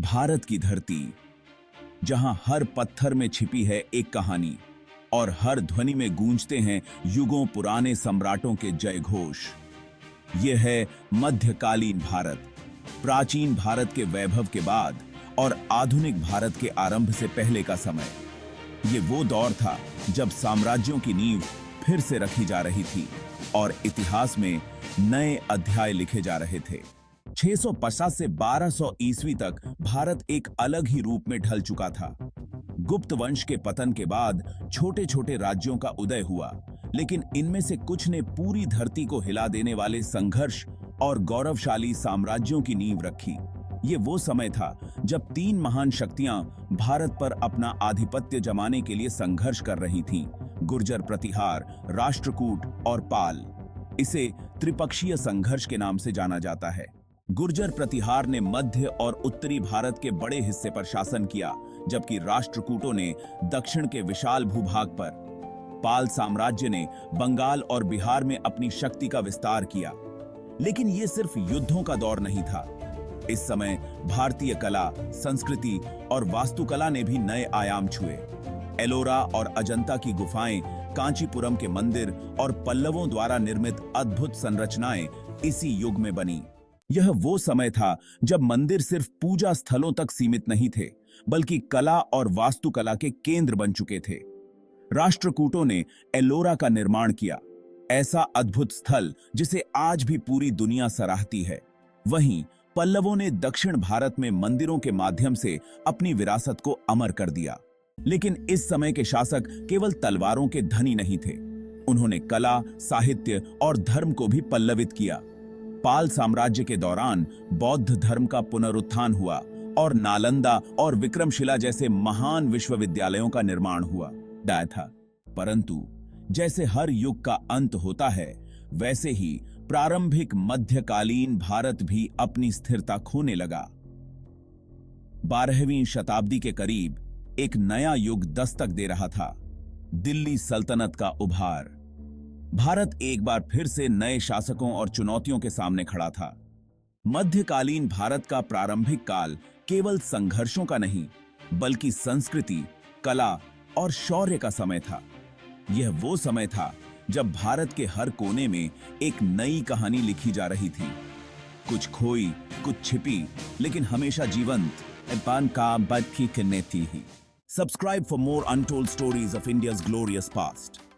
भारत की धरती, जहां हर पत्थर में छिपी है एक कहानी और हर ध्वनि में गूंजते हैं युगों पुराने सम्राटों के जय घोष। यह है मध्यकालीन भारत, प्राचीन भारत के वैभव के बाद और आधुनिक भारत के आरंभ से पहले का समय। ये वो दौर था जब साम्राज्यों की नींव फिर से रखी जा रही थी और इतिहास में नए अध्याय लिखे जा रहे थे। 650 से 1200 ईस्वी तक भारत एक अलग ही रूप में ढल चुका था। गुप्त वंश के पतन के बाद छोटे छोटे राज्यों का उदय हुआ, लेकिन इनमें से कुछ ने पूरी धरती को हिला देने वाले संघर्ष और गौरवशाली साम्राज्यों की नींव रखी। ये वो समय था जब तीन महान शक्तियां भारत पर अपना आधिपत्य जमाने के लिए संघर्ष कर रही थीं: गुर्जर प्रतिहार, राष्ट्रकूट और पाल। इसे त्रिपक्षीय संघर्ष के नाम से जाना जाता है। गुर्जर प्रतिहार ने मध्य और उत्तरी भारत के बड़े हिस्से पर शासन किया, जबकि राष्ट्रकूटों ने दक्षिण के विशाल भूभाग पर। पाल साम्राज्य ने बंगाल और बिहार में अपनी शक्ति का विस्तार किया। लेकिन यह सिर्फ युद्धों का दौर नहीं था। इस समय भारतीय कला, संस्कृति और वास्तुकला ने भी नए आयाम छुए। एलोरा और अजंता की गुफाएं, कांचीपुरम के मंदिर और पल्लवों द्वारा निर्मित अद्भुत संरचनाएं इसी युग में बनी। यह वो समय था जब मंदिर सिर्फ पूजा स्थलों तक सीमित नहीं थे, बल्कि कला और वास्तुकला के केंद्र बन चुके थे। राष्ट्रकूटों ने एलोरा का निर्माण किया, ऐसा अद्भुत स्थल जिसे आज भी पूरी दुनिया सराहती है। वहीं पल्लवों ने दक्षिण भारत में मंदिरों के माध्यम से अपनी विरासत को अमर कर दिया। लेकिन इस समय के शासक केवल तलवारों के धनी नहीं थे। उन्होंने कला, साहित्य और धर्म को भी पल्लवित किया। पाल साम्राज्य के दौरान बौद्ध धर्म का पुनरुत्थान हुआ और नालंदा और विक्रमशिला जैसे महान विश्वविद्यालयों का निर्माण हुआ था। परंतु जैसे हर युग का अंत होता है, वैसे ही प्रारंभिक मध्यकालीन भारत भी अपनी स्थिरता खोने लगा। 12वीं शताब्दी के करीब एक नया युग दस्तक दे रहा था, दिल्ली सल्तनत का उभार। भारत एक बार फिर से नए शासकों और चुनौतियों के सामने खड़ा था। मध्यकालीन भारत का प्रारंभिक काल केवल संघर्षों का नहीं, बल्कि संस्कृति, कला और शौर्य का समय था। यह वो समय था जब भारत के हर कोने में एक नई कहानी लिखी जा रही थी। कुछ खोई, कुछ छिपी, लेकिन हमेशा जीवंत। पान का बद की किन्ने थी ही। Subscribe for more untold stories of India's glorious past.